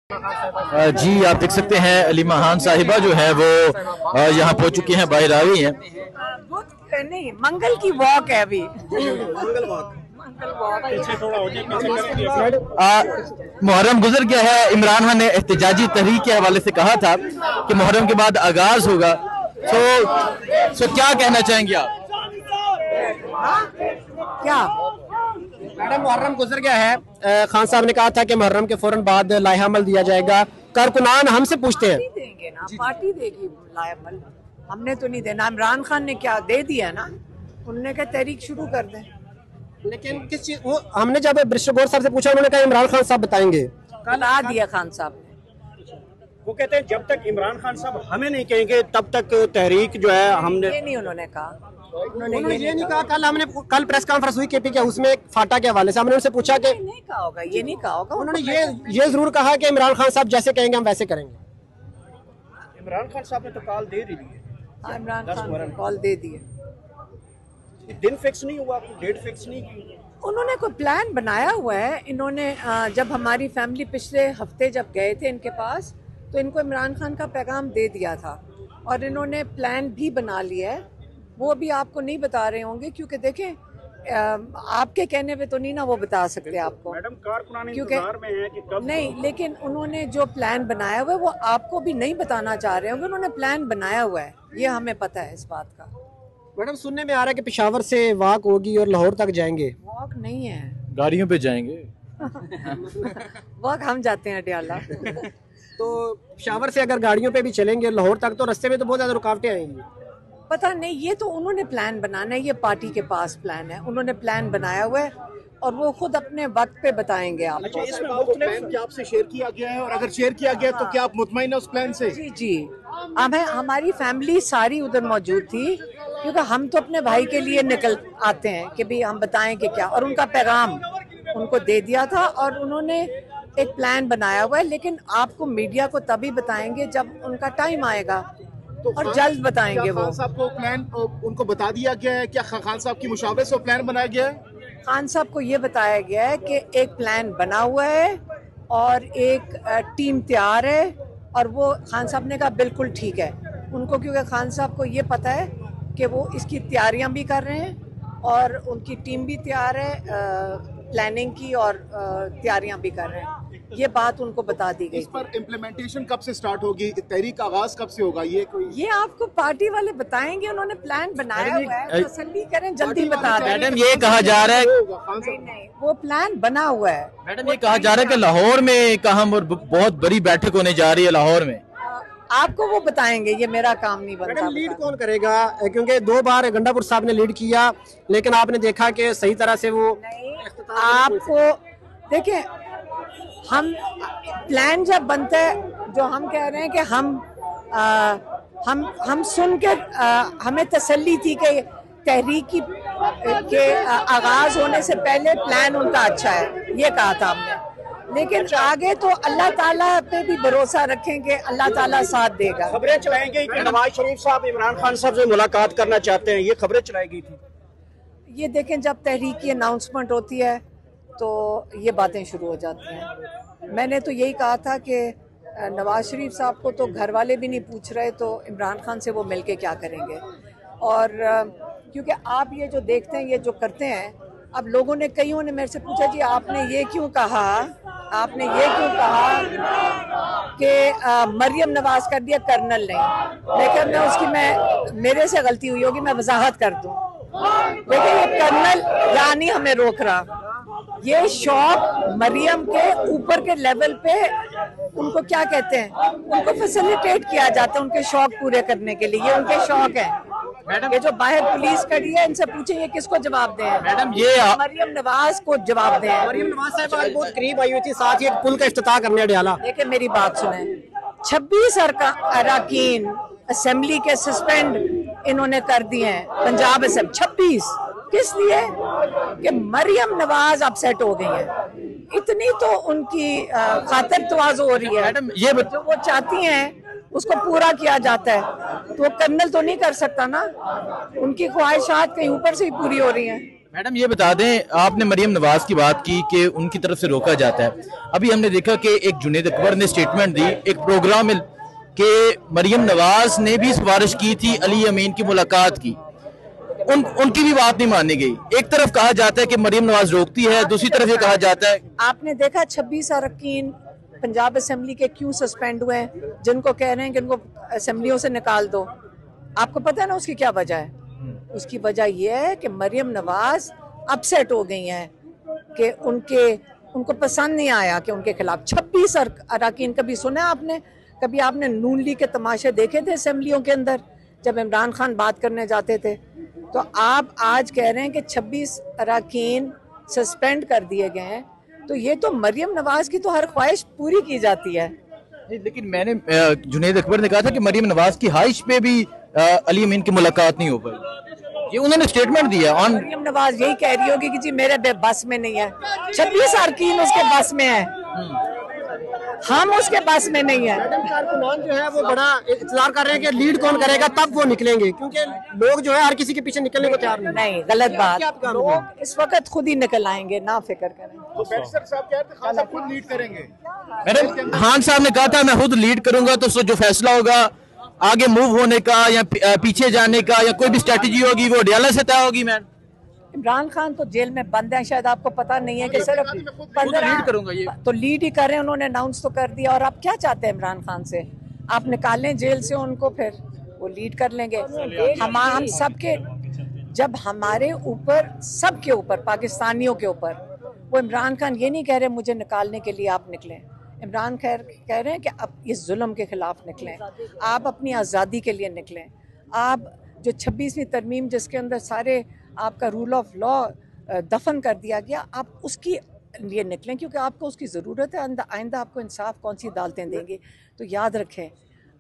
जी आप देख सकते हैं अलीमा खान साहिबा जो है वो यहाँ पहुंच चुकी हैं, बाहर आ रही हैं। नहीं, मंगल की वॉक है अभी। मंगल वॉक। मुहर्रम गुजर गया है। इमरान खान ने एहतजाजी तहरीक के हवाले से कहा था कि मुहर्रम के बाद आगाज होगा। सो क्या कहना चाहेंगे आप? क्या मैडम, मुहर्रम गुजर गया है। खान साहब ने कहा था कि मुहर्रम के फौरन बाद लाइहामल दिया जाएगा। कारकुनान हमसे पूछते हैं। देंगे ना, पार्टी देगी लाइहामल, हमने तो नहीं देना। इमरान खान ने क्या दे दिया ना, उन्होंने कहा तहरीक शुरू कर दें। लेकिन किस चीज, वो हमने जब बरिस्टर गौर साहब से पूछा, उन्होंने कहा इमरान खान साहब बताएंगे। कल आ दिया खान साहब ने। वो कहते हैं जब तक इमरान खान साहब हमें नहीं कहेंगे तब तक तहरीक जो है हमने। ये नहीं उन्होंने कहा। उन्होंने ये नहीं कहा। कल प्रेस कॉन्फ्रेंस हुई केपी के, उसमें फाटा के हवाले से हमने उनसे पूछा कि नहीं कहा होगा, ये नहीं कहा होगा। उन्होंने ये जरूर कहा कि इमरान खान साहब जैसे कहेंगे हम वैसे करेंगे। इमरान खान साहब ने तो कॉल दे दी है। हाँ, इमरान खान ने कॉल दे दिए। दिन फिक्स नहीं हुआ, डेट फिक्स नहीं की। उन्होंने कोई प्लान बनाया हुआ है। इन्होंने जब हमारी फैमिली पिछले हफ्ते जब गए थे इनके पास, तो इनको इमरान खान का पैगाम दे दिया था और इन्होंने प्लान भी बना लिया है। वो भी आपको नहीं बता रहे होंगे, क्योंकि देखें आपके कहने पे तो नहीं ना वो बता सकते आपको। मैडम, कारकुनान क्योंकि इंतजार में है कि कब नहीं, लेकिन उन्होंने जो प्लान बनाया हुआ है वो आपको भी नहीं बताना चाह रहे होंगे। उन्होंने प्लान बनाया हुआ है, ये हमें पता है इस बात का। मैडम, सुनने में आ रहा है कि पेशावर से वॉक होगी और लाहौर तक जाएंगे। वॉक नहीं है, गाड़ियों पे जाएंगे। वॉक हम जाते हैं अडियाला। तो पेशावर से अगर गाड़ियों पे भी चलेंगे लाहौर तक, तो रास्ते में तो बहुत ज्यादा रुकावटें आएंगी। पता नहीं, ये तो उन्होंने प्लान बनाना है, ये पार्टी के पास प्लान है। उन्होंने प्लान बनाया हुआ है और वो खुद अपने वक्त पे बताएंगे आपको। इसमें प्लान क्या आपसे शेयर किया गया है, और अगर शेयर किया गया तो क्या आप मुतमईन है उस प्लान से? जी जी, हमारी फैमिली सारी उधर मौजूद थी, क्योंकि हम तो अपने भाई के लिए निकल आते हैं कि भी हम बताएं कि क्या, और उनका पैगाम उनको दे दिया था और उन्होंने एक प्लान बनाया हुआ है। लेकिन आपको मीडिया को तभी बताएंगे जब उनका टाइम आएगा, तो और जल्द बताएंगे। वो खान साहब को प्लान उनको बता दिया गया है? क्या खान साहब की मुशावरे से प्लान बनाया गया है? खान साहब को ये बताया गया है कि एक प्लान बना हुआ है और एक टीम तैयार है, और वो खान साहब ने कहा बिल्कुल ठीक है उनको, क्योंकि खान साहब को ये पता है कि वो इसकी तैयारियां भी कर रहे हैं और उनकी टीम भी तैयार है प्लानिंग की, और तैयारियां भी कर रहे हैं। ये बात उनको बता दी गई। इस पर इम्प्लीमेंटेशन कब से स्टार्ट होगी? तहरीक का आगाज कब से होगा? ये आपको पार्टी वाले बताएंगे। उन्होंने प्लान बनाया हुआ है, तसल्ली करें, जल्दी बता दें। मैडम, ये कहा जा रहा है, नहीं, वो प्लान बना हुआ है। मैडम ये कहा जा रहा है कि लाहौर में एक अहम और बहुत बड़ी बैठक होने जा रही है लाहौर में। आपको वो बताएंगे, ये मेरा काम नहीं बनता। मैडम, लीड कौन करेगा? क्योंकि 2 बार गंडापुर साहब ने लीड किया, लेकिन आपने देखा कि सही तरह से वो आपको देखिए, हम प्लान जब बनता है, जो हम कह रहे हैं कि हम सुन के हमें तसल्ली थी कि तहरीक के आगाज होने से पहले प्लान उनका अच्छा है, ये कहा था हमने। लेकिन आगे तो अल्लाह ताला पे भी भरोसा रखेंगे, अल्लाह ताला साथ देगा। खबरें चलाई गई कि नवाज शरीफ साहब इमरान खान साहब से मुलाकात करना चाहते हैं, ये खबरें चलाई गई थी। ये देखें, जब तहरीक की अनाउंसमेंट होती है तो ये बातें शुरू हो जाती हैं। मैंने तो यही कहा था कि नवाज शरीफ साहब को तो घर वाले भी नहीं पूछ रहे, तो इमरान खान से वो मिलके क्या करेंगे। और क्योंकि आप ये जो देखते हैं, ये जो करते हैं, अब लोगों ने, कईयों ने मेरे से पूछा जी आपने ये क्यों कहा, आपने ये क्यों कहा कि मरियम नवाज कर दिया कर्नल नहीं। लेकिन मेरे से गलती हुई होगी, मैं वजाहत कर दूं। लेकिन ये कर्नल यानी हमें रोक रहा, ये शौक मरियम के ऊपर के लेवल पे उनको क्या कहते हैं, उनको फैसिलिटेट किया जाता है उनके शौक पूरे करने के लिए। ये उनके शौक हैं। ये जो बाहर पुलिस खड़ी है, इनसे पूछे ये किसको जवाब दें? मैडम, ये मरियम नवाज को जवाब दें। मरियम नवाज साहब आज बहुत करीब आई हुई थी, साथ ही एक पुल का इफ्तिताह करने अडियाला। देखिए मेरी बात सुने, 26 अरकान असेंबली के सस्पेंड इन्होंने कर दिए हैं पंजाब असेंबली। 26 किस लिए? कि मरियम नवाज अपसेट हो गई है। इतनी तो उनकी खातिर तवाज़ो हो रही है। मैडम, ये जो वो चाहती हैं उसको पूरा किया जाता है, तो वो कर्नल तो नहीं कर सकता ना। उनकी ख्वाहिशात कहीं ऊपर से ही पूरी हो रही हैं। मैडम ये बता दें, आपने मरियम नवाज की बात की कि उनकी तरफ से रोका जाता है। अभी हमने देखा कि एक जुनैद अकबर ने स्टेटमेंट दी एक प्रोग्राम में कि मरियम नवाज ने भी सिफारिश की थी अली अमीन की मुलाकात की, उनकी भी बात नहीं मानी गई। एक तरफ कहा जाता है कि मरियम नवाज रोकती है, दूसरी तरफ ये कहा जाता है। आपने देखा 26 अरकान पंजाब असेंबली के क्यों सस्पेंड हुए हैं, जिनको कह रहे हैं कि उनको असेंबलियों से निकाल दो। आपको पता है ना उसकी क्या वजह है? उसकी वजह यह है कि मरियम नवाज अपसेट हो गई हैं कि उनको पसंद नहीं आया कि उनके खिलाफ 26 अरकान। कभी सुना आपने, कभी आपने नून लीग के तमाशे देखे थे असेंबलियों के अंदर जब इमरान खान बात करने जाते थे? तो आप आज कह रहे हैं कि 26 अरकान सस्पेंड कर दिए गए हैं, तो ये तो मरियम नवाज की तो हर ख्वाहिश पूरी की जाती है। लेकिन मैंने जुनैद अकबर ने कहा था कि मरियम नवाज की ख्वाहिश पे भी अली अमीन की मुलाकात नहीं हो पाई, ये उन्होंने स्टेटमेंट दिया। ऑन मरियम नवाज यही कह रही होगी कि जी मेरे बस में नहीं है, 26 अरकान उसके बस में है, हम उसके बस में नहीं है। कारकुनान जो है वो बड़ा इंतजार कर रहे हैं कि लीड कौन करेगा तब वो निकलेंगे, क्योंकि लोग जो है हर किसी के पीछे निकलने को तैयार नहीं, गलत बात। लोग इस वक्त खुद ही निकल आएंगे, ना फिक्र करें। खुद लीड करेंगे। मैडम खान साहब ने कहा था मैं खुद लीड करूंगा, तो जो फैसला होगा आगे मूव होने का या पीछे जाने का या कोई भी स्ट्रेटेजी होगी वो अडयाला से तय होगी। मैम इमरान खान तो जेल में बंद है, शायद आपको पता नहीं है कि सिर्फ 15 लीड करूंगा, ये तो लीड ही कर रहे हैं, उन्होंने अनाउंस तो कर दिया। और आप क्या चाहते हैं इमरान खान से? आप निकालें जेल से उनको, फिर वो लीड कर लेंगे। हम सबके, जब हमारे ऊपर, सबके ऊपर, पाकिस्तानियों के ऊपर, वो इमरान खान ये नहीं कह रहे मुझे निकालने के लिए आप निकलें। इमरान कह रहे हैं कि अब इस जुल्म के खिलाफ निकलें, आप अपनी आज़ादी के लिए निकलें। आप जो 26वीं तरमीम जिसके अंदर सारे आपका रूल ऑफ लॉ दफन कर दिया गया, आप उसकी लिए निकलें, क्योंकि आपको उसकी ज़रूरत है। आइंदा आपको इंसाफ कौन सी अदालतें देंगी? तो याद रखें,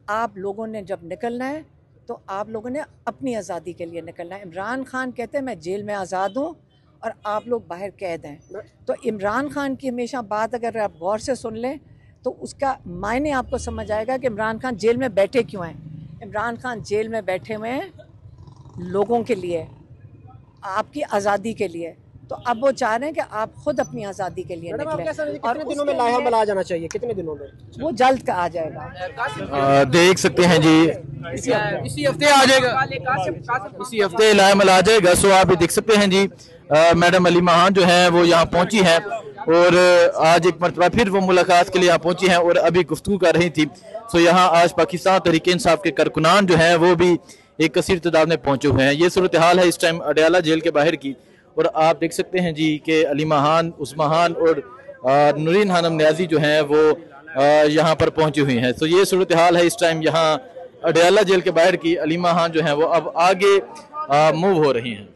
आप लोगों ने जब निकलना है तो आप लोगों ने अपनी आज़ादी के लिए निकलना है। इमरान खान कहते हैं मैं जेल में आज़ाद हूँ और आप लोग बाहर कैद हैं। तो इमरान खान की हमेशा बात अगर आप गौर से सुन लें तो उसका मायने आपको समझ आएगा कि इमरान खान जेल में बैठे क्यों हैं। इमरान खान जेल में बैठे हुए हैं लोगों के लिए, आपकी आज़ादी के लिए। तो अब वो चाह रहे हैं कि आप खुद अपनी आज़ादी के लिए निकलें। और कितने दिनों में लाइहामल आ जाना चाहिए, कितने दिनों में? वो जल्द का आ जाएगा। देख सकते हैं जी, इसी हफ्ते आ जाएगा, इसी हफ्ते लाइहामल आ जाएगा। सो आप देख सकते हैं जी, मैडम अली महान जो है वो यहाँ पहुंची है और आज एक मरतबा फिर वो मुलाकात के लिए यहाँ पहुंची हैं और अभी गुफ्तगू कर रही थी। सो यहाँ आज पाकिस्तान तहरीक-ए-इंसाफ के कारकुनान जो हैं वो भी एक कसीर तादाद में पहुंचे हुए हैं। ये सूरत हाल है इस टाइम अडयाला जेल के बाहर की, और आप देख सकते हैं जी कि अली महान, उस्मान और नूरीन हानम न्याजी जो हैं वो यहाँ पर पहुंची हुई हैं। तो ये सूरत हाल है इस टाइम यहाँ अडयाला जेल के बाहर की। अली महान जो हैं वो अब आगे मूव हो रही हैं।